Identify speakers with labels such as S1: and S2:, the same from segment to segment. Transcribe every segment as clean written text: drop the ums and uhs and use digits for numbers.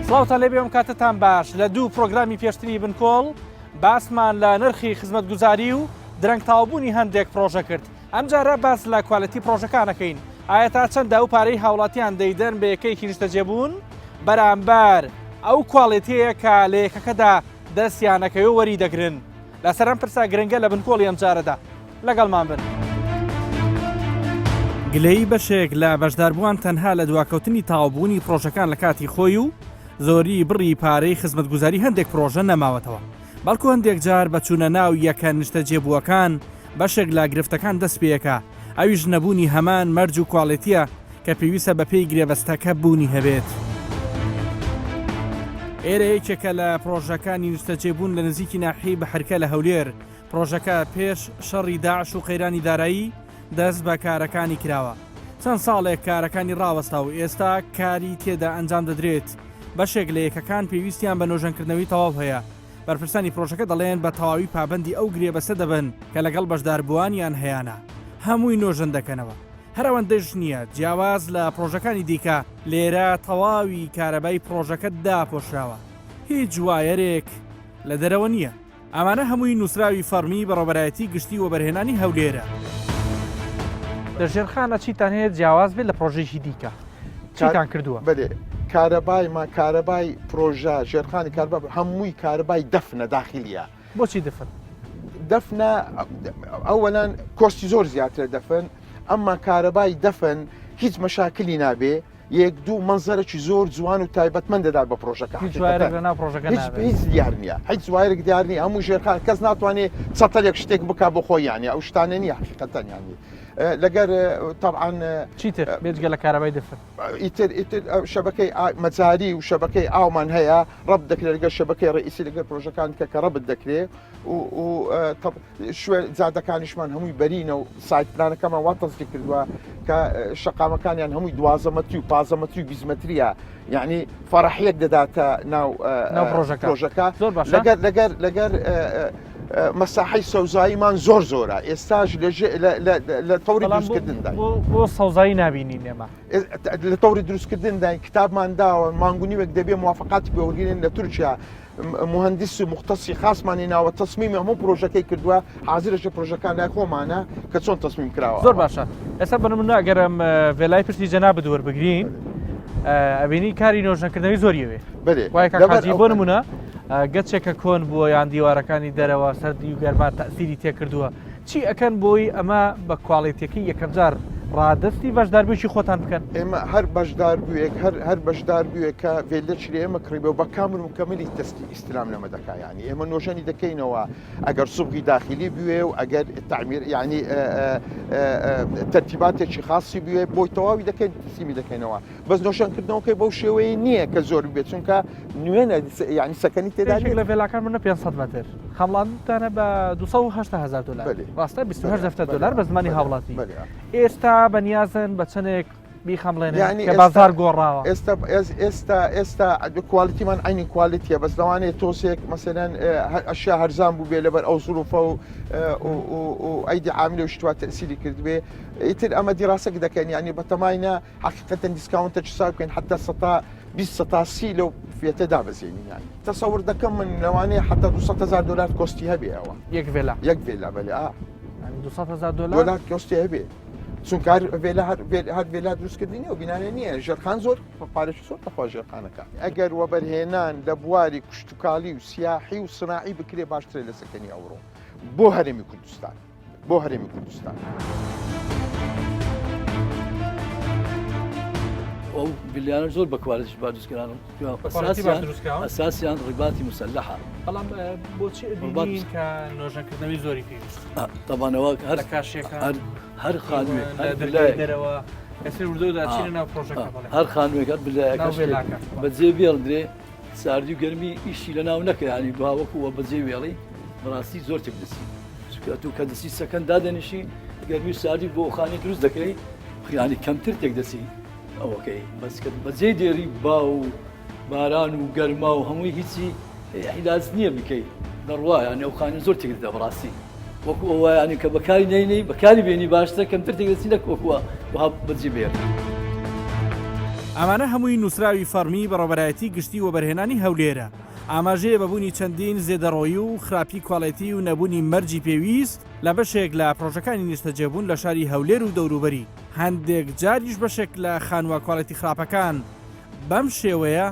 S1: سڵاوتان لێبێ ئەم کاتتان باش لە دوو پرۆگرامی پێشتری بنکۆڵ باسمان لە نرخی خزمەتگوزاری و درەنگ تاوبوونی هەندێک پرۆژە کرد. ئەم جارە باس لە کوالەتی پرۆژەکانەکەین. ئایا تا چەندە و پارەی هاوڵاتیان دەیدەن بە یەکەیەکی نیشتەجێبوون بەرامبەر ئەو کوالێتەیە کە لە یەکەکەدا دەستیانەکەی و وەری دەگرن. لەسەر ئەم پرسا گرنگە لە بنکۆڵی ئەم جارەدا لەگەڵمان بن. گلەی بەشێک لە بەشداربووان تەنها لە دواکەوتنی تاوابوونی پرۆژەکان لە کاتی خۆی و زۆری بڕی پارەی خزمەتگوزاری هەندێک پرۆژە نەماوەتەوە. بەڵکو هەندێک جار بەچوونە ناو یەکە نیشتەجێبووەکان بەشێک لە گرفتەکان دەست پێیەکە، ئەویش نەبوونی هەمان مەرج و کوالێتیە کە پێویستە بە پێی گرێبەستەکە بوونی هەبێت. ئێرە یەکێکە لە پرۆژەکانی نیشتەجێبوون لە نزیکی ناحیەی بەحرکە لە هەولێر. پرۆژەکە پێش شەڕی داعش و قەیرانی دارایی دەست بە کارەکانی کراوە. چەند ساڵێک کارەکانی ڕاوەستا و ئێستا کاری تێدا ئەنجام دەدرێت. بەشێک لە یەکەکان پێویستیان بە نۆژەنکردنەوەی تەواو هەیە. بەرپرسانی پرۆژەکە دەڵێن بە تەواوی پابەندی ئەو گرێبەستە دەبن کە لەگەڵ بەشداربووانیان هەیەە. هەمووی نۆژەن دەکەنەوە. هەرەوەندەش نییە جیاواز لە پرۆژەکانی دیکە لێرە تەواوی کارەبای پرۆژەکە داپۆشراوە. هیچ جوایەرێک لە دەرەوە نییە. ئەمانە هەمووی نووسراوی فەرمی بەڕێوەبەرایەتی گشتی و بەرهێنانی هەولێرە. دەژێرخانە چیتان هەیە جیاواز بێت لە پرۆژێکی دیکە چیتان کردووە؟
S2: بەێ کارەبای کارەبای پرۆژە ژێرخانی کاربا هەمووی کارەبای دەفنە داخلیە.
S1: بۆچی دەفن؟
S2: دەفنە ئەوەلان کۆستی زۆر زیاتر دەفن، ئەمما کارەبای دەفن هیچ مەشاکلی نابێ، یەک دوو منزەرێکی زۆر جوان و تایبەتمەند دەدات بە پرۆژەکە.
S1: هیچ
S2: دیار نییە، هیچ زوایرێک دیار نیە. هەموو ژێرخان کەس ناتوانێت چەتەرێک شتێک بکە بۆ خۆی یانە ئەو شتانە نیە حقیقەتەن یانی. لەگەر طبعاً
S1: چیتر بێجگە لە کارەبای دەفن
S2: ئیتر شەبەکەی مەجاری و شەبەکەی ئاومان هەیە ڕەب دەکرێت لەگەر شەبەکەی ڕئیسی لەگەر پرۆژەکان کە ڕەبت دەکرێت و شوێ جادەکانیشمان هەمووی بەرینە و سایت پلانەکەمان وا تەزکی کردووە کە شەقامەکانیان هەمووی 12 مەتری و 15 مەتری و 20 مەتریە، یعنی فەرەحیەک دەداتە ناو پرۆژەکە. لەگەر مەساحەی سەوزاییمان زۆر زۆرە. ئێستاش لە تەوری دروستکردندا
S1: بۆ سەوزایی نبینین ئێمە
S2: لە تەوری دروستکردندا کتابمان داوە مانگونی وەک دەبێ موافقاتی پێوەگرین لە تورکیا مهندس و مختصی خاصمانی ناوە تەسمیمی هەموو پرۆژەکەی کردووە، حازرەشە پرۆژەکان لای خۆمانە کە چۆن تەسمیم کراوە.
S1: زۆر باشە. ئێستا بنمونە ئەگەرم ڤێلای پرسی جەناب دووەربگرین ئەبینی کاری نۆژەنکردنەوەی زۆریەوێ وای کاکاجی بۆ نمونە گەچێکە کۆن بووە یان دیوارەکانی دەرەوە سەردی و گەرمان تەئسیری تێکردووە، چی ئەکەن بۆی ئەمە بە کوواڵیتیەکەی یەکەم جار ڕادستی بەشداربوویی خۆتان بکەن؟
S2: ئێمە هەر بەشدار بووێک هەر بەشدار بووێکە ڤێلەچری ئێمە کڕیبەوە بە کامل و کەمەلی دەستی ئیسترام لەمە دەکا. ینی ئێمە نۆژەنی دەکەینەوە ئەگەر سوبغی داخلی بوێ و ئەگەر تعمیر ینی تەرتیباتێکی خاصی بوێ بۆی تەواوی دەکەین تسلیمی دەکەینەوە. بەس نۆشەنکردنەوەکەی بەو شێوەیە نییە کە زۆر بێت، چونکە نوێنە ینی سەکەنی تێدا
S1: لە ڤێلاکان منە 500 مەتر خەمڵاندانە بە 280,000 دلار ڕاستە 28 دلار بە زمانی هاوڵاتی. ئێستا بەنیازن بە چەندێک بیخەمڵێنن کە بازار گۆڕاوە.
S2: ئێستا کوالیتیمان عینی کوالیتیە، بەس لەوانەیە تۆسێک مەسەلەن ئەشیا هەرزان بوو بێ لەبەر ئەو زروفە و ئەیدی عاملە و شتوات تەئسیری کردبێ. ئیتر ئەمە دیراسەک دەکەین، ینی بەتەماینە حقیقەتەن دیسکاونتە چسا بکەین حتا 20 لەو فێتەدا بەزێنین. ینی تەسەور دەکەم من لەوانەیە حتا 200,000 دلار کۆستی هەبێ ئەوە
S1: یەک ڤێلا
S2: بەێ
S1: 200,000 دلار
S2: کۆستی هەبێ، چونکە هەر ڤێلا دروستکردنی و بینانە نییە. ژێرخان زۆر پارێکی زۆر بەخوا ژێرخانەکە ئەگەر وەبەرهێنان لە بواری کوشتتوکاڵی و سیاحی و سناعی بکرێ باشترێ لە سەکەنی ئەوڕۆ بۆ هەرێمی کوردستان.
S3: ئەو بلیانە زۆر بە کوالەتیش با دروستکران ئەساسیان ڕیباتی مسلحە.
S1: بەڵام بۆچی ئەبینین کە نۆژەنکردنەوەی زۆری پێویست
S3: تەبانەوە
S1: لە کاشیەکان
S3: هەر خانوێک
S1: دەرەوە ئەسیر وردەوەدا چینە ناو پرۆژەکە
S3: هەر خانوێک هەر بلایەکەش بەجێ بێڵدرێ ساردی و گەرمی ئیشی لە ناو نەکە، ینی باوەکووە بەجێ وێڵی بەڕاستی زۆر تێک دەسی، چونکە تو کە دەسی سەکەن دادەنیشی گەرمی و ساردی بۆ خانی دروست دەکەی ینی کەمتر تێک دەسی ئەوەکەی بەسکە بەجێ دێری با و باران و گەرما و هەمووی هیچی عیلاج نییە بکەی دەڕوا ینی ئەو خانی زۆر تێک دەدا بەڕاستی وەکو ئەوە ینی کە بەکاری نینەی بەکاری بێنی باشتر کەمتر تێک دەسی نەک وەکووە وها بەجێ بێت.
S1: ئەمانە هەمووی نووسراوی فەرمی بەڕێوەبەرایەتی گشتی و بەرهێنانی هەولێرە ئاماژەیە بەبوونی چەندین زێدەڕۆیی و خراپی کواڵەتی و نەبوونی مەرجی پێویست لە بەشێک لە پرۆژەکانی نیشتەجێبوون لە شاری هەولێر و دەوروبەری هەندێک جاریش بەشێک لە خانووە کواڵەتی خراپەکان بەم شێوەیە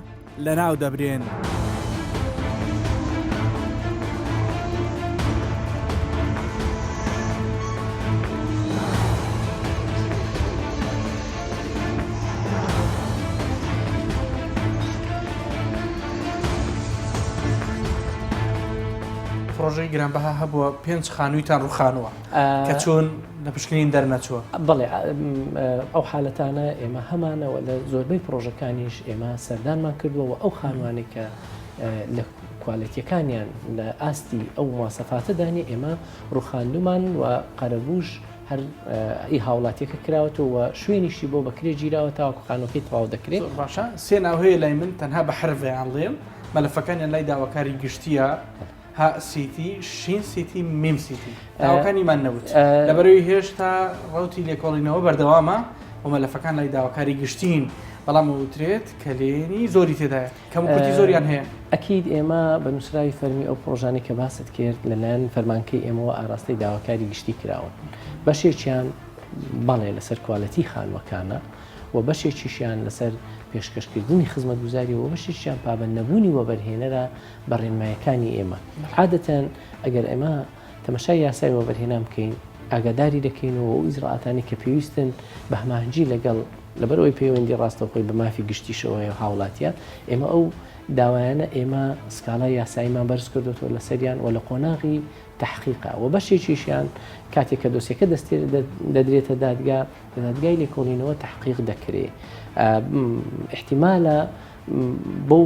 S1: لەناو دەبرێن. پرۆژەی گرانبەها هەبووە 5 خانوویتان ڕووخانووە کە چۆن لە پشکنین دەرنەچووە.
S4: بەڵێ ئەو حالەتانە ئێمە هەمانەوە لە زۆربەی پرۆژەکانیش ئێمە سەردانمان کردووە ئەو خانوانێک کە لە کوالەتیەکانیان لە ئاستی ئەو مواسەفاتەدانی ئێمە ڕووخاندومان و قەرەبوش هەر ئی هاوڵاتیەکە کراوەتەوە و شوێنیشی بۆ بەکرێ گیراوە تاوەکو خانۆکەی تەواو دەکرێت.
S1: باشە سێ ناوهەیە لای من تەنها بە حرفیان لێم مەلەفەکانیان لای داواکاری گشتیە ها سیتی شین سیتی میم سیتی داواکانیمان نەوت لەبەرەوەی هێشتا ڕوتی لێکۆڵینەوە بەردەوامە و مەلەفەکان لای داواکاری گشتین بەڵام وترێت کە لێنی زۆری تێدایە کەم کوتی زۆریان هەیە.
S4: ئەکید ئێمە بە نووسراوی فەرمی ئەو پرۆژانی کە باست کرد لەلایەن فەرمانکەی ئێمەوە ئاراستەی داواکاری گشتی کراون بەشێکیان بەڵێ لەسەر کوالەتی خانوەکانە و بەشێکیشیان لەسەر پێشکەشکردنی خزمەتگوزاری و بەشێکیان پابەند نەبوونی وەبەرهێنەرە بە ڕێنمایەکانی ئێمە. عادەتەن ئەگەر ئێمە تەمەشای یاسای وەبەرهێنان بکەین ئاگاداری دەکەینەوە و ئیزراعاتانی کە پێویستن بە هەماهنگی لەگەڵ لەبەرەوەی پەیوەندی ڕاستەوخۆی بە مافی گشتیشەوەی و هاوڵاتیان ئێمە ئەو داوایانە ئێمە سکاڵای یاساییمان بەرز کردوەوە لە سەریان و لە قۆناغی تحقیقا و بەشێکیشیان کاتێک کە دۆسیەکە دەستێ دەدرێتە دادگا لە دادگای لێکۆڵینەوە تحقیق دەکرێت. احتیمالە بۆ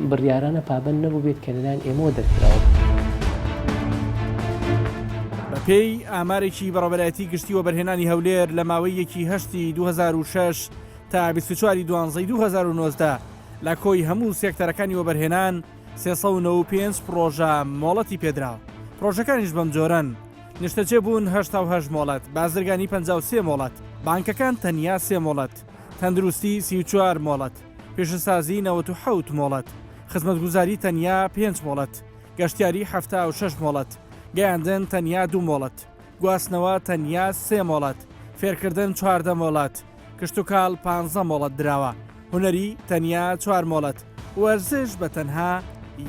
S4: بڕیارانە پابەند نەبوو بێت کە لەلایەن ئێمەوە دەرکراوە.
S1: بەپێی ئامارێکی بەڕێوەبەرایەتی گشتی و بەرهێنانی هەولێر لە ماوەی 1 2006 تا 24 دوانزەی 2019 لە کۆی هەموو سێکتەرەکانی وەبەرهێنان 395 پرۆژە مۆڵەتی پێدراوە. پرۆژەکانیش بەم جۆرەن نیشتەجێ بوون 88 مۆڵەت، بازرگانی 53 مۆڵەت، بانکەکان تەنیا 3 مۆڵەت، تەندروستی 34 مۆڵەت، پێشەسازی 97 مۆڵەت، خزمەتگوزاری تەنیا 5 مۆڵەت، گەشتیاری 76 مۆڵەت، گەیاندن تەنیا 2 مۆڵەت، گواستنەوە تەنیا 3 مۆڵەت، فێرکردن 14 مۆڵەت، کشتتوکاڵ 15 مۆڵەت دراوە، هونەری تەنیا 4 مۆڵەت، وەرزش بە تەنها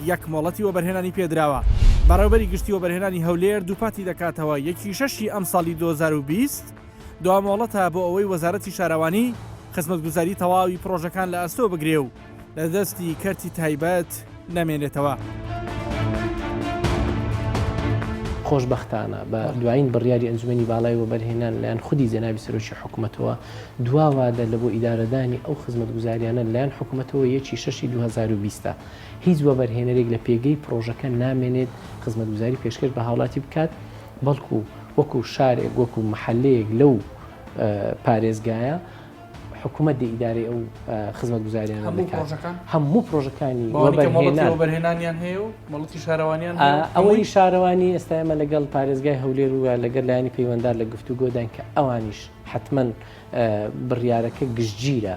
S1: 1 مۆڵەتی وەبەرهێنانی پێدراوە. بەڕێوەبەری گشتی وەبەرهێنانی هەولێر دووپاتی دەکاتەوە 1/6 ئەم ساڵی 2020 دوا مۆڵەتە بۆ ئەوەی وەزارەتی شارەوانی خزمەتگوزاری تەواوی پرۆژەکان لە ئەستۆ بگرێ و لە دەستی کەرتی تایبەت نەمێنێتەوە.
S4: خۆشبەختانە بە دوایین بڕیاری ئەنجومەنی باڵای وەبەرهێنان لایەن خودی جەنابی سەرۆکی حکوومەتەوە دواوادە لە بۆ ئیدارەدانی ئەو خزمەتگوزاریانە لایەن حکوومەتەوە 1/6 2020 هیچ وەبەرهێنەرێک لە پێگەی پرۆژەکە نامێنێت خزمەتگوزاری پێشکەش بە هاوڵاتی بکات بەڵکو وەکو شارێک وەکو مەحەلەیەک لەو پارێزگایە حکوومەت ئیدارەی ئەو خزمەتگوزاریانە دەکات. هەموو پرۆژەکانی
S1: وەبەرهێنانیان هەیە و مەڵەتی شارەوانیان
S4: ئەوەی شارەوانی ئێستا ئێمە لەگەڵ پارێزگای هەولێر و لەگەڵ لایەنی پەیوەنددار لە گفتوگۆدان کە ئەوانیش حتمما بڕیارەکە گشتگیرە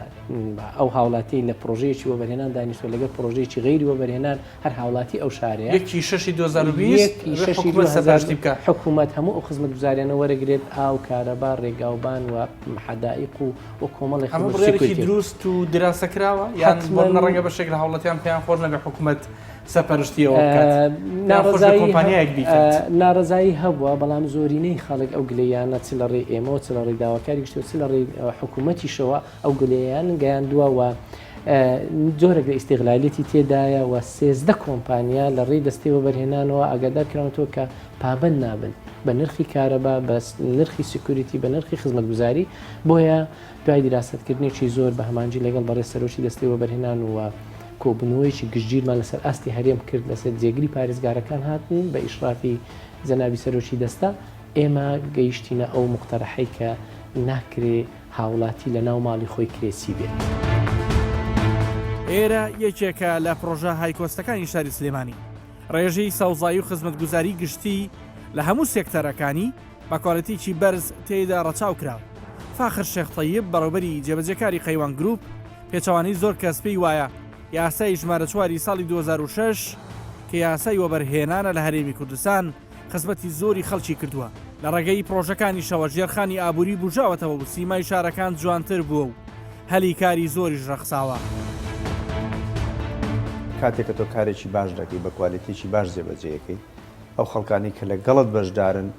S4: ئەو هاوڵاتی لە پرۆژەیەکی وەبەرهێنان دانیشتوە لەگەڵ پرۆژەیەکی غەیری وەبەرهێنان هەر هاوڵاتی ئەو شارەیە
S1: 1/6 2020 بکە
S4: حکوومەت هەموو ئەو خزمەتگوزاریانە وەرەگرێت ئاو کارەبا ڕێگاوبان و حەدائق و کۆمەڵی
S1: خەڵکی دروست و دراسەکراوە یان ڕەنگە بەشێک لە هاوڵاتیان پێیان خۆش نەبێ حکوومەت سەپەرشتیەوە
S4: ناڕزایی هەبووە بەڵام زۆرینەی خەڵک ئەو گلەیانە چ لە ڕێ ئێمە چ لە ڕێی داواکاری گشتی و چ لە ڕێی حکوومەتیشەوە ئەو گلەیان گەیاندووە جۆرێک لە ئیستیغلالیەتی تێدایە و 13 کۆمپانیا لە ڕێی دەستی وەبەرهێنانەوە ئاگادار کراونەوە کە پابەند نابن بە نرخی کارەبا بە نرخی سکوریتی بە نرخی خزمەتگوزاری بۆیە دوای دیراستکردنێکی زۆر بە هەمانجی لەگەڵ بەڕێ سەرۆکی دەستی وەبەرهێنان و کۆبنەوەیکی گشتگیرمان لەسەر ئاستی هەرێم کرد لەسەر جێگری پارێزگارەکان هاتن بە ئیشرافی جەنابی سەرۆکی دەستا ئێمە گەیشتینە ئەو مقتەرەحەی کە ناکرێ هاوڵاتی لە ناو ماڵی خۆی کرێسی بێت.
S1: ئێرە یەکێکە لە پرۆژە هایکۆستەکانی شاری سلێمانی ڕێژەی سەوزایی و خزمەتگوزاری گشتی لە هەموو سێکتەرەکانی بە کۆڵەتیکی بەرز تێیدا ڕەچاو کراوە. فاخر شێخ تەیب بەڕێوەبەری جێبەجێکاری قەیوان گروپ پێچەوانەی زۆر کەس پێی وایە یاسای ژمارە 4 ساڵی 2006 کە یاسای وەبەرهێنانە لە هەرێمی کوردستان خزمەتی زۆری خەڵکی کردووە. لە ڕێگەی پرۆژەکانی شەوە ژێرخانی ئابووری بژاوەتەوە و سیمای شارەکان جوانتر بووە و هەلی کاری زۆریش ڕەخساوە.
S5: کاتێککە تۆ کارێکی باش دەکەی بە کوالیتێکی باش جێبەجێەکەی ئەو خەڵکانی کە لە گەڵت بەشدارن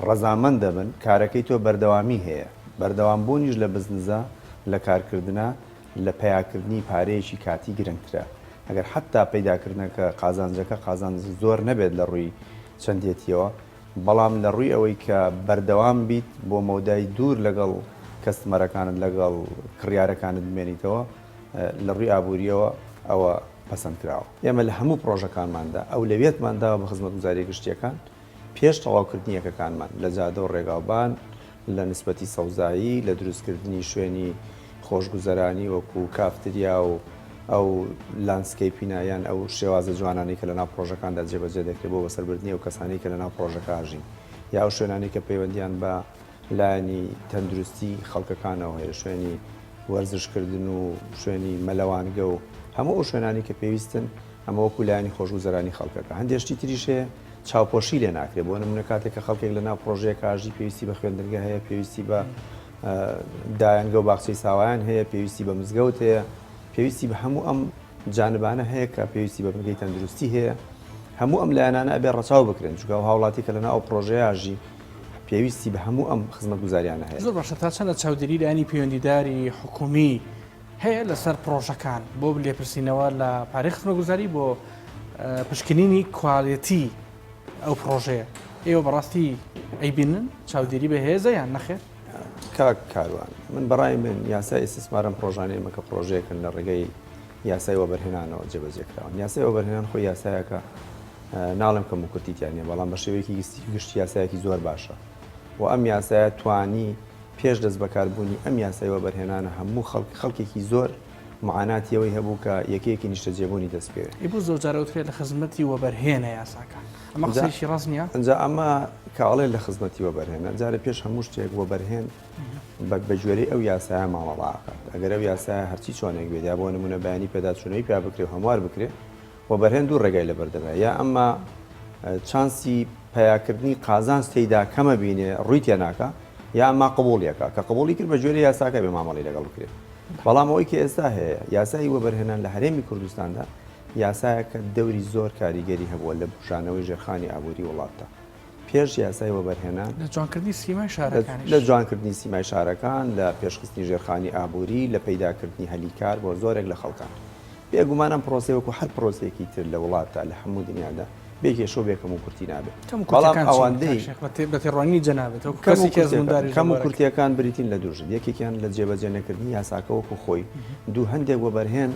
S5: ڕەزامەند دەبن کارەکەی تۆ بەردەوامی هەیە. بەردەوامبوونیش لە بزنزە لە کارکردە لە پیاکردنی پارەیەکی کاتی گرنگترە. ئەگەر حتا پەیداکردنەکە قازانجەکە قازانج زۆر نەبێت لە ڕووی چەندێتیەوە، بەڵام لە ڕووی ئەوەی کە بەردەوام بیت بۆ مەودای دوور لەگەڵ کەستمەرەکانت لەگەڵ کڕیارەکانت بمێنیتەوە لە ڕووی ئابوووریەوە ئەوە پەسەند کراوە. ئێمە لە هەموو پرۆژەکانماندا ئەو لەوێتمانداوە بە خزمەتگوزاری گشتیەکان پێش تەواوکردنی یەکەکانمان لە جادە و ڕێگاوبان لە نسبەتی سەوزایی لە دروستکردنی شوێنی خۆشگوزەرانی وەکو کافتریا و ئەو لانسکەیپینایان ئەو شێوازە جوانانی کە لە ناو پرۆژەکاندا جێبەجێ دەکرێت بۆ بەسەربردنی و کەسانی کە لە ناو پرۆژەکە ئاژین یا ئەو شوێنانی کە پەیوەندیان بە لایەنی تەندروستی خەڵکەکانەوە هەیە، شوێنی وەرزشکردن و شوێنی مەلەوانگە و هەموو ئەو شوێنانی کە پێویستن ئەمە وەکو لایەنی خۆشگوزەرانی خەڵکەکە. هەندێشتی تریش هەیە چاوپۆشی لێ ناکرێت. بۆ نمونە کاتێک کە خەڵکێک لە ناو پرۆژەیە کاژی پێویستی بە خوێندنگە هەیە، پێویستی بە دایانگە و باخچەی ساوایان هەیە، پێویستی بە مزگەوت هەیە، پێویستی بە هەموو ئەم جانبانە هەیە کە پێویستی بە بنگەی تەندروستی هەیە. هەموو ئەم لایەنانە ئەبێ ڕەچاو بکرێن چونکە هاوڵاتی کە لە ناو پرۆژەیەژی پێویستی بە هەموو ئەم خزمەتگوزاریانە هەیە.
S1: زۆر باشە تا چەندە چاودێری لایەنی پەیوەندیداری حکومی هەیە لەسەر پرۆژەکان بۆ لێپرسینەوە لە پارەی خزمەتگوزاری بۆ پشکنینی کواڵیتی ئەو پرۆژەیە. ئێوە بەڕاستی ئەیبینن چاودێری بە هێزە یان نەخێر؟
S5: کاک کاروان من بەڕای من یاسای ئیسtisمارم پرۆژانەیە مەکە پرۆژەیەکن لە ڕێگەی یاسای وەبەرهێنانەوە جێبەجێکراون. یاسای وەبەرهێنان خۆی یاسایەکە ناڵم کەم و کورتیتیانە، بەڵام بە شێوەیەکی گشتی یاسایەکی زۆر باشە و ئەم یاسایە توانی پێش دەست بەکاربوونی ئەم یاسای وەبەرهێنانە هەموو خەڵکێکی زۆر معاناتیەوەی هەبوو کە یەکەیەکی نیشتە جێبوونی دەست پێوێت.
S1: بوو زۆر جارەوترێت لە خزمەتی وەبەرهێنە یاساکان ئەمە قسەیشی ڕاست نییە؟
S5: ئەنجا ئەمە کاڵێ لە خزمەتی وەبەرهێنە جارە پێش هەموو شتێک وەبەرهێن بە گوێرەی ئەو یاسایە ماڵەڵاکات. ئەگەر ئەو یاسایە هەرچی چۆنێک بێت یا بۆ نمونە بەیانی پێداچوونەوەی پیا بکرێت و هەموار بکرێت وەبەرهێن دوو ڕێگای لەبەردەبێت، یا ئەمە چانسی پیاکردنی قازانج تێیدا کەمە بینێ ڕووی تێناکە، یا ئەمما قبوڵیەکە کە قبوڵی کرد بە گوێرەی یاساکە بێ مامەڵی لەگەڵ بکرێت. بەڵام ئەوەی کە ئێستا هەیە یاسای وەبەرهێنان لە هەرێمی کوردستاندا یاسایەکە دەوری زۆر کاریگەری هەبووە لە بژانەوەی ژێرخانی ئابووری وڵاتە. پێش یاسای وەبەرهێنان
S1: لە جوانکردنی سیمای شارەکان
S5: لە جوانکردنی سیمای شارەکان لە پێشخستنی ژێرخانی ئابووری لە پەیداکردنی هەلیکار بۆ زۆرێک لە خەڵکان. بێگومانم پرۆسەی وەکو هەر پرۆسەیەکی تر لە وڵاتە لە هەموو دنیادا بێکێشەوە بێکەم و کورتی نابێت.
S1: بەڵام ئەوەندەی بە تێڕوانی جەنابێت
S5: کەم و کورتیەکان بریتین لە دوژن یەکێکیان لە جێبەجێنەکردنی یاساکە وەکو خۆی دوو هەندێک وەبەرهێن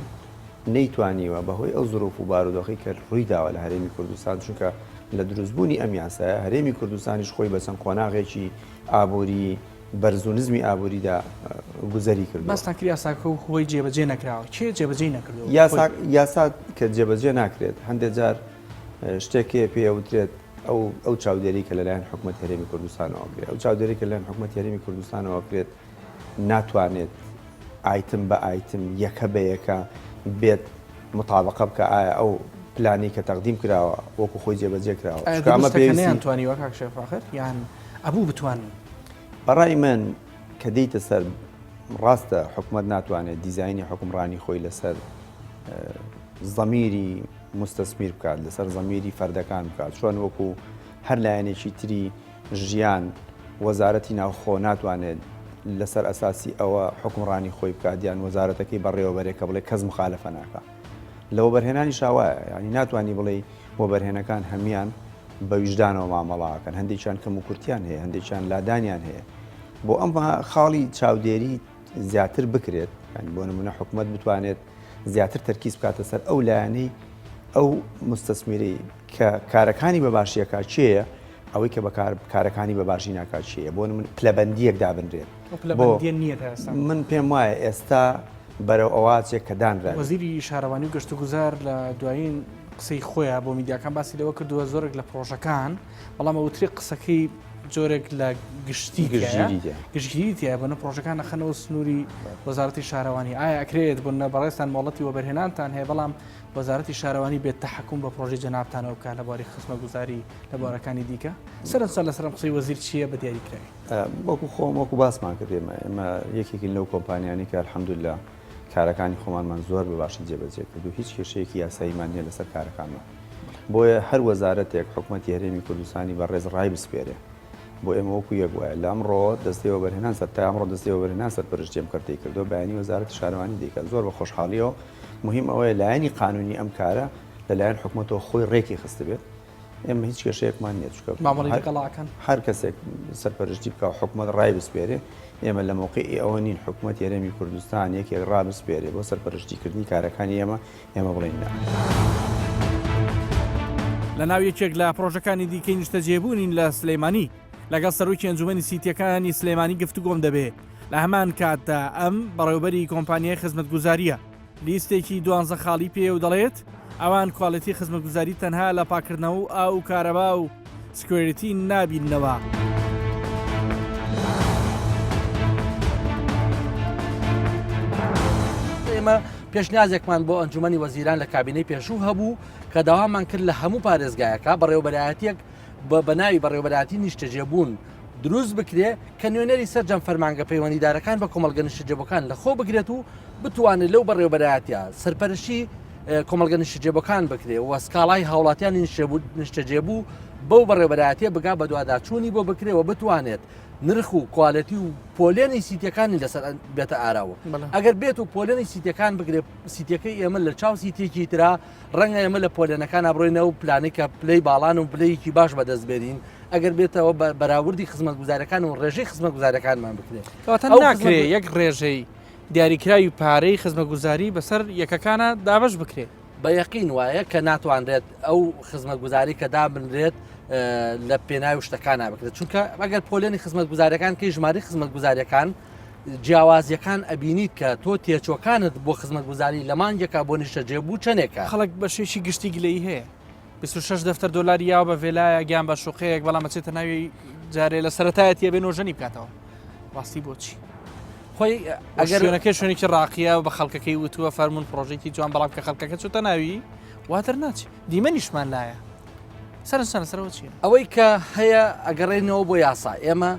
S5: نەیتوانیوە بەهۆی ئەو زۆرۆف و بارودۆخی کە ڕوویداوە لە هەرێمی کوردستان چونکە لە دروستبوونی ئەم یاسایە هەرێمی کوردستانیش خۆی بە چەند قۆناغێکی ئابووری بەرز و نزمی ئابووریدا گوزەری کرد.
S1: باستان کرد یاساکە و خۆی جێبەجێ نەکراوە کێ جێبەجێ نەکردو؟
S5: یاسا کە جێبەجێ ناکرێت هەندێک جار شتێکێ پێوترێت ئەو چاودێری کە لەلایەن حکوومەت هەرێمی کوردستانەوە کرێت ئەو چاودێری کە لەلایەن حکوومەت هەرێمی کوردستانەوە کرێت ناتوانێت ئایتم بە ئایتم یەکە بە یەکە بێت مطابقە بکە ئایا ئەو پلانی کە تەقدیم کراوە وەکو خۆی جێبەجێ کراوە
S1: پێویستیانتوانی وەک شێفاخر یان ئەبوو بتوانن.
S5: بەڕای من کە دەیتە سەر ڕاستە حکوومەت ناتوانێت دیزایانی حکومڕانی خۆی لەسەر زەمیری مستەسمیر بکات لەسەر زەمیری فەردەکان بکات چۆن وەکو هەر لایەنێکی تری ژیان وەزارەتی ناوخۆ ناتوانێت لەسەر ئەساسی ئەوە حکومڕانی خۆی بکات یان وەزارەتەکەی بەڕێوەبەرێکە بڵێ کەس مخالەفە ناکات. لە وەبەرهێنانی شاوایە ینی ناتوانانی بڵێ وەبەرهێنەکان هەمیان بە ویژدانەوە مامەڵاکەن هەندێکیان کەم و کورتیان هەیە هەندێکیان لادانیان هەیە بۆ ئەم خاڵی چاودێری زیاتر بکرێت بۆ نمونە حکوومەت بتوانێت زیاتر تەرکیز بکاتە سەر ئەو لایەنەی ئەو مستەسمیری کە کارەکانی بەباشیەکە چییە ئەوەی کە بە کارەکانی بەباشی ناکات چییە بۆ من پلەبەندیەک دابنرێت من پێم وایە ئێستا بەرەو ئەوازێک کە دانرا
S1: وەزیری شارەوانی و گەشتوگوزار لە دوایین قسەی خۆیان بۆ میدیاکان باسی لەوە کردووە زۆرێک لە پرۆژەکان بەڵام ئەوتری قسەکەی جۆرێک لە گشتی گشتگیریتە بۆنە پرۆژەکان نەخەنەوە سنووری وەزارەتی شارەوانی ئایا ئەکرێت بوون بەڕێستان مۆڵەتی وەبەرهێنانتان هەیە بەڵام وەزارەتی شارەوانی بێت تەحکوم بە پرۆژەی جەنابتانەوە بکات لەباری خزمە گوزاری لە بارەکانی دیکە سەرنجە لەسەر قسەی وەزیر چییە بە دیاریکراوی
S5: وەکو خۆم وەکو باسمان کرد ئێمە یەکێکی لەو کۆمپانیانی کە الحەمدوللا کارەکانی خۆمانمان زۆر بەباشی جێبەجێ کرد و هیچ کێشەیەکی یاساییمان نیە لەسەر کارەکانمان بۆیە هەر وەزارەتێک حکوومەتی هەرێمی کوردستانی بەڕێز ڕای بسپێرێ بۆ ئێمە وەکو یەک وایە لە ئەمڕۆ دەستی وەبەرهێنان سەر تا ئەمڕۆ دەستی وەبەرهێنان سەرپەرشتیەم کردەی کردو بەیانی وەزارەتی شارەوانی دیکە زۆر بە خۆشحاڵیەوە مهم ئەوەیە لایەنی قانونی ئەم کارە لەلایەن حکوومەتەوە خۆی ڕێکی خستە بێت ئێمە هیچ کێشەیەکمان نییە چکە هەر کەسێک سەرپەرشتی بکە و حکوومەت ڕای بسپێرێ ئێمە لە موقعی ئەوە نین حکوومەتی هەرێمی کوردستان یەکێک ڕابسپێرێ بۆ سەرپەرشتیکردنی کارەکانی ئێمە بڵێن نا.
S1: لە ناو یەکێک لە پرۆژەکانی دیکەی نیشتەجێبوونین لە سلەیمانی لەگەڵ سەرۆکی ئەنجومەنی سیتیەکانی سلەیمانی گفتوگۆم دەبێت لە هەمان کاتدا ئەم بەڕێوەبەری کۆمپانیای خزمەتگوزاریە لیستێکی 12 خاڵی پێ و دەڵێت ئەوان کواڵەتی خزمەتگوزاری تەنها لە پاکردنەوە و ئاو کارەبا و سکوێریتی نابینەوە.
S6: ئێمە پێشنیازێکمان بۆ ئەنجومەنی وەزیران لە کابینەی پێشوو هەبوو کە داوامان کرد لە هەموو پارێزگایەکە بەڕێوەبەرایەتیەک بە ناوی بەڕێوەبەرایەتی نیشتەجێبوون دروست بکرێ کە نوێنەری سەرجەم فەرمانگە پەیوەندیدارەکان بە کۆمەلگە نیشتەجێبەکان لە خۆ بگرێت و بتوانێت لەو بەڕێوەبەرایەتیە سەرپەرشی کۆمەلگە نیشتەجێبەکان بکرێ و سکاڵای هاوڵاتیانی نیشتەجێبوو بەو بەڕێوەبەرایەتیە بگا بە دوواداچوونی بۆ بکرێەوە بتوانێت نرخ و کوالەتی و پۆلێنی سیتیەکانی لەسەر بێتە ئاراوە ئەگەر بێت و پۆلێنی سیتیەکان بگرێت سیتیەکەی ئێمە لە چاو سیتێکی ترا ڕەنگە ئێمە لە پۆلێنەکان ئابڕۆینەوە و پلانێک کە پلەی باڵان و پلەیەکی باش بەدەستبێرین ئەگەر بێتەوە بەراوردی خزمەتگوزارەکان و ڕێژەی خزمەتگوزارەکانمان بکرێت
S1: کەواتە ناکرێت یەک ڕێژەی دیاریکراوی پارەی خزمەتگوزاری بەسەر یەکەکانە دابش بکرێت
S6: بە یەقین وایە کە ناتوانرێت ئەو خزمەتگوزاری کە دابنرێت لە پێناوی شتەکان بکرێت چونکە ئەگەر پۆلێنی خزمەتگوزاریەکان کەی ژماری خزمەتگوزاریەکان جیاوازیەکان ئەبینیت کە تۆ تێچۆکانت بۆ خزمەتگوزاری لە مانگێکا بۆ نیشتەجێبوو چەندێکە
S1: خەڵک بەشێکی گشتی گلەی هەیە 26 دەفتەر دۆلاری یاوە بە وێلایە گیان بە شوقەیەک بەڵام بچێتە ناوی جارێ لە سەرەتایەتە بێ نۆژەنی بکاتەوە ڕاستی بۆچی
S6: خۆی
S1: ئەگەر شوێنێکی ڕاقیە و بە خەڵکەکەی وتووە فەرمونون پرۆژێکی جوان بەڵام کە خەڵکەکە چۆتە ناوی واتر ناچی دیمەنیشمان لایە سەرەوە چیە
S6: ئەوەی کە هەیە ئەگەڕێنەوە بۆ یاسا ئێمە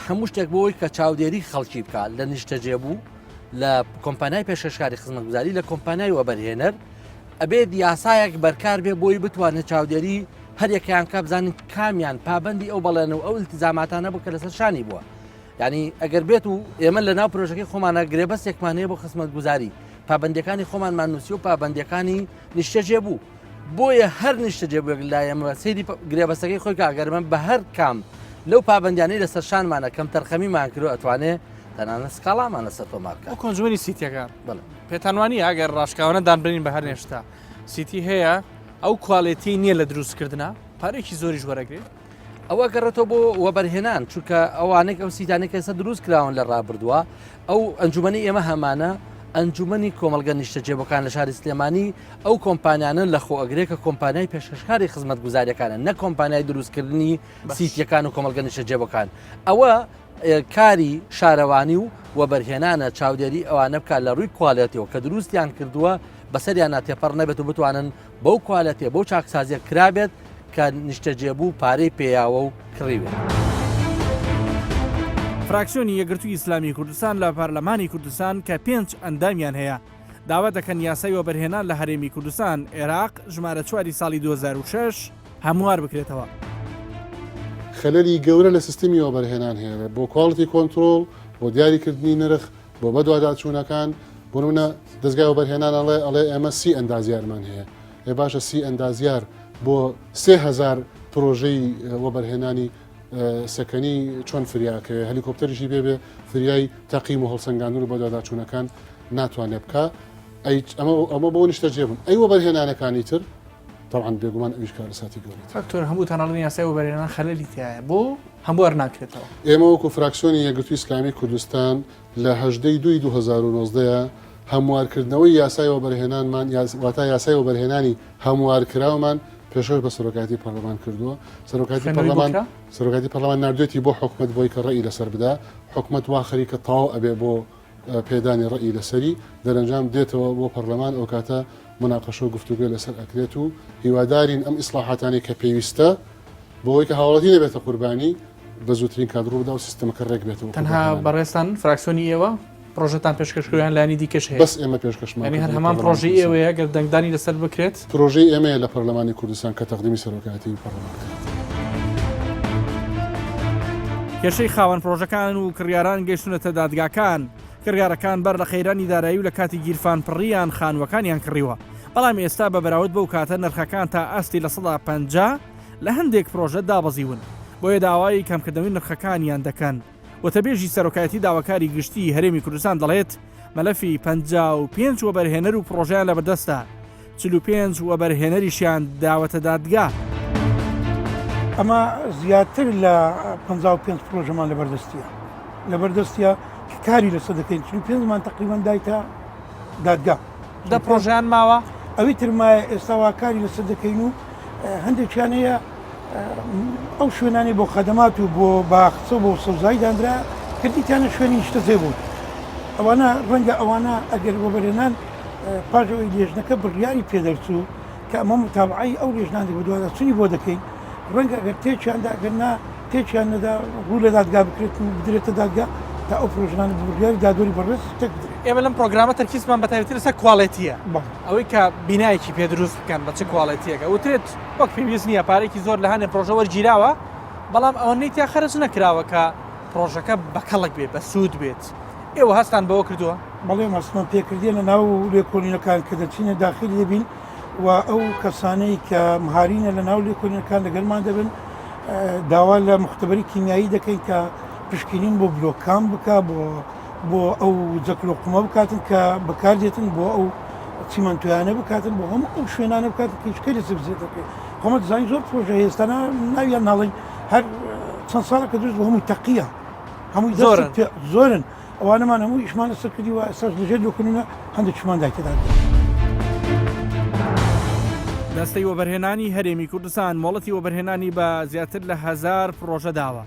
S6: هەموو شتێک بۆەوەی کە چاودێری خەڵکی بکات لە نیشتەجێبوو لە کۆمپانیای پێشەشکاری خزمەتگوزاری لە کۆمپانیای وەبەرهێنەر ئەبێت یاسایەک بەرکار بێ بۆی بتوانێت چاودێری هەرێکیان کا بزانین کامیان پابندی ئەو بەڵێنەوە ئەو التیزاماتانە بکە لەسەر شانی بووە یعنی ئەگەر بێت و ئێمە لە ناو پرۆژەکەی خۆمانە گرێبەستێکمانەیە بۆ خزمەتگوزاری پابندەکانی خۆمانمان نووسی و پابندەکانی نیشتەجێبوو بۆیە هەر نیشتەجێبووەک لایەمە سەیری گرێبەستەکەی خۆی کاگەرمە بە هەر کام لەو پابندیانەی لەسەر شانمانە کەم تەرخەمیمان کرد ئەتوانێت تەنانە سکاڵامان لەسەر تۆماکە
S1: کۆنجوەنی سیتیەکان پێتانوانی ئەگەر ڕاشکاوانە دانبرین بە هەر نێشتا سیتی هەیە ئەو کواڵێتی نییە لە دروستکردنا پارێکی زۆریش وەرەگرێت
S6: ئەوە گەڕێتەوە بۆ وەبەرهێنان چونکە ئەوانێک ئەو سیتانێک ئێستا دروست کراون لە ڕابردووە ئەو ئەنجومەنی ئێمە هەمانە ئەنجومەنی کۆمەلگە نیشتەجێبەکان لە شاری سلێمانی ئەو کۆمپانیانە لە خۆئەگرێت کە کۆمپانیای پێشکەشکاری خزمەتگوزاریەکانە نە کۆمپانیای دروستکردنی سیتیەکان و کۆمەلگە نیشتەجێبەکان ئەوە کاری شارەوانی و وەبەرهێنانە چاودێری ئەوانە بکات لە ڕووی کوالەتیەوە کە دروستیان کردووە بەسەریان ناتێپەڕ نەبێت و بتوانن بەو کوالەتێ بەو چاکسازیە کرابێت کە نیشتەجێبوو پارەی پێیاوە و کڕیوێت.
S1: فراکسیۆنی یەکگرتووی ئیسلامی کوردستان لە پارلەمانی کوردستان کە 5 ئەندامیان هەیە داوا دەکەن یاسای وەبەرهێنان لە هەرێمی کوردستان عێراق ژمارە 4 ساڵی 2006 هەموار بکرێتەوە.
S7: خەلەلی گەورە لە سیستمی وەبەرهێنان هەیە بۆ کواڵیتی کۆنترۆل بۆ دیاریکردنی نرخ بۆ بەدواداچوونەکان بۆ نمونە دەستگای وەبەرهێنان ئەڵێ ئێمە 30 ئەندازیارمان هەیە ێ باشە 30 ئەندازیار بۆ 3000 پرۆژەی وەبەرهێنانی سەکەنی چۆن فریاکە هەلیکۆپتەریشی بێبێ فریای تەقیم و هەڵسەنگاندن و بەدواداچوونەکان ناتوانێت بکە ئەمە بۆ نیشتەجێبوون ئەی وەبەرهێنانەکانی تر طبعاً بێگومان ئەویش کار لەساتی گەوریت
S1: فاکتۆر هەموو تەناڵی یاسای وەبەرهێنان خەلەلی تایە بۆ هەموار ناکرێتەوە.
S7: ئێمە وەکو فراکسیۆنی یەکگرتووی ئیسلامی کوردستان لە 18 2019 هەموارکردنەوەی یاسای وەبەرهێنانمان واتە یاسای وەبەرهێنانی هەموارکراومان پێشەوەی بە سەرۆکاتی پەرلەمان کردووە سەرۆکاتی پەرلەمان نردوێتی بۆ حکومت بۆی کە ڕێی لەسەر بدا حکومت وا خەریکە تاو ئەبێ بۆ پێدانی ڕێی لەسەری دەرەنجام دێتەوە بۆ پەرلەمان ئەو کاتە مناقەشە و گفتوگوێ لەسەر ئەکرێت و هیوادارین ئەم ئیسلاحاتانی کە پێویستە بۆەوەی کە هاوڵەتی نەبێتە قوربانی بە زووترین کادڕ بدا و سیستەمەکە ڕێک بێتەوە
S1: تەنها بەڕێستان فراکسیۆنی ئێوە پرۆژەتان پێشکەشکردیان لانی دیکەش هەیە
S7: بەس ئێمە پێشکەشمان
S1: هەر هەمان پرۆژی ئێوەیە گەر دەنگدانی لەسەر بکرێت
S7: پرۆژەی ئێمەیە لە پەرلەمانی کوردستان کە تەقدیمی سەرۆکاتی پەرلەمان
S1: کێشەی خاوەن پرۆژەکان و کڕیاران گەیشتونەتە دادگاکان کڕیارەکان بەر لە خەیرانی دارایی و لە کاتی گیرفان پڕیان خانوەکانیان کڕیوە بەڵام ئێستا بە بەراورد بەو کاتە نرخەکان تا ئاستی لە 150 لە هەندێک پرۆژە دابەزیون بۆیە داوای کەمکردنەوەی نرخەکانیان دەکەن وتەبێژی سەرۆکایەتی داواکاری گشتی هەرێمی کوردستان دەڵێت مەلەفی 55 وەبەرهێنەر و پرۆژیان لە بەردەستە 45 وەبەرهێنەریشیان داوەتە دادگا
S8: ئەمە زیاتر لە 55 پرۆژەمان لەبەردەستیە کاری لەسەر دەکەین 5مان تقریبان دایتە دادگا
S1: دە پرۆژیان ماوە
S8: ئەوی ترمایە ئێستاوا کاری لەسەر دەکەین و هەندێکیانەیە ئەو شوێنانی بۆ خەدەمات و بۆ باخچە بۆ سەوزایی دانرا کردیتیانە شوێنی شتەزێ بوو ئەوانە ڕەنگە ئەوانە ئەگەر بۆبەرێنان پاژەوەی لێژنەکە بڕیاری پێدەرچوو کە ئەمە متابعی ئەو لێژنان بە دوواداچوونی بۆ دەکەین ڕەنگە ئەگەر تێکیاندا ئەگەرنا تێکیان نەدا ڕوو لە دادگا بکرێت و بدرێتە دادگا تا ئەو پرۆژنانی بڕیاری دادوەری بەڕێز تێک بدرێت
S1: ئێمە لەم پرۆگرامە تەرکیزمان بە تایبەتی لەسەر کواڵێتیە ئەوەی کە بینایەکی پێ دروست بکەن بە چ کواڵێتیەکە وترێت وەک پێویست نییە پارێکی زۆر لە هەندێک پرۆژە وەرگیراوە بەڵام ئەوەی تیا خەرج نەکراوە کە پرۆژەکە بەکەڵک بێت بە سوود بێت ئێوە هەستان بەوە کردووە
S8: بەڵێ مەسمان پێکردێ لە ناو لێکۆڵینەکان کە دەچینە داخلی دەبین و ئەو کەسانەی کە مهارینە لە ناو لێکۆڵینەکان لەگەڵمان دەبن داوا لە مختبەری کیمیایی دەکەین کە پشکنین بۆ بلۆکان بکە بۆ ئەو جەکلۆقمە بکاتن کە بەکاردێتن بۆ ئەو چیمەنتویانە بکاتن بۆ هەموو ئەو شوێنانە بکاتن کەشکەی لەسەر بزێتەکەی خۆمە دزانی زۆر پرۆژە هێستانە ناویان ناڵێن هەر چەند ساڵەکە دروست بۆ هەمووی تەقیە هەمووی زۆرن ئەوانەمان هەموو ئیشمان لەسەر کردی و ئەساس لەژێر لۆکردنە هەندێکشمان داکەدا
S1: دەستەی وەبەرهێنانی هەرێمی کوردستان مۆڵەتی وەبەرهێنانی بە زیاتر لە 1000 پرۆژە داوە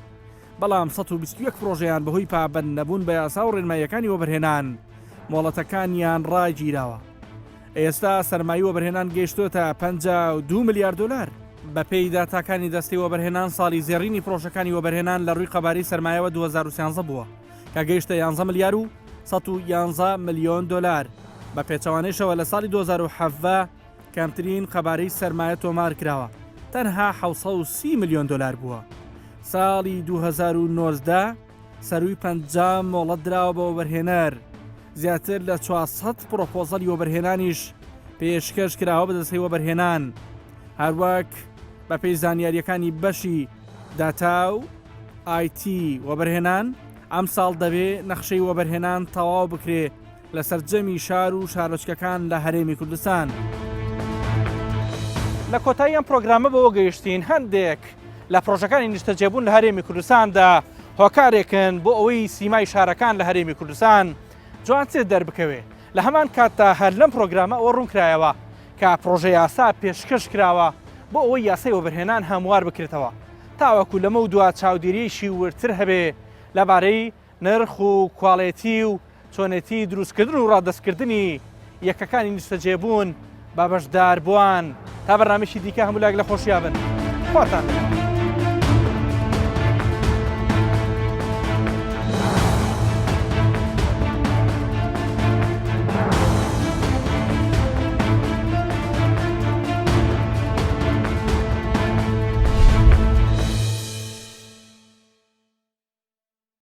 S1: بەڵام 121 پرۆژەیان بەهۆی پابەند نەبوون بە یاسا و ڕێنماییەکانی وەبەرهێنان مۆڵەتەکانیان ڕاگیراوە ئێستا سەرمایی وەبەرهێنان گەیشتوتە 52 میلیارد دلار بەپێی داتاکانی دەستەی وەبەرهێنان ساڵی زێڕینی پرۆژەکانی وەبەرهێنان لە ڕووی قەبارەی سەرمایەوە 2013 بووە کە گەیشتە 11 میلیار و 111 میلیۆن دلار بە پێچەوانەیشەوە لە ساڵی 2017 کەمترین قەبارەی سەرمایە تۆمار کراوە تەنها 630 میلیۆن دلار بووە ساڵی 2019 سەروی 50 مۆڵەت دراوە بە وەبەرهێنەر زیاتر لە 400 پرۆپۆزەلی وەبەرهێنانیش پێشکەش کراوە بە دەستەی وەبەرهێنان هەروەک بە پێی زانیاریەکانی بەشی داتا و IT وەبەرهێنان ئەم ساڵ دەبێ نەخشەی وەبەرهێنان تەواو بکرێ لە سەرجەمی شار و شارۆچکەکان لە هەرێمی کوردستان لە کۆتایی ئەم پرۆگرامە بەوە گەیشتین هەندێک لە پرۆژەکانی نیشتەجێبوون لە هەرێمی کوردستاندا هۆکارێکن بۆ ئەوەی سیمای شارەکان لە هەرێمی کوردستان جوانتر دەربکەوێ لە هەمان کاتتا هەر لەم پرۆگرامە ئەوە ڕوونکرایەوە کە پرۆژە یاسا پێشکەش کراوە بۆ ئەوەی یاسای وەبەرهێنان هەموار بکرێتەوە تاوەکو لەمە و دوا چاودێریشی ورتر هەبێ لەبارەی نرخ و کواڵێتی و چۆنێتی دروستکردن و ڕادەستکردنی یەکەکانی نیشتەجێبوون با بەشداربووان تا بەڕامێکی دیکە هەموو لاک لە خۆشیابن خواتان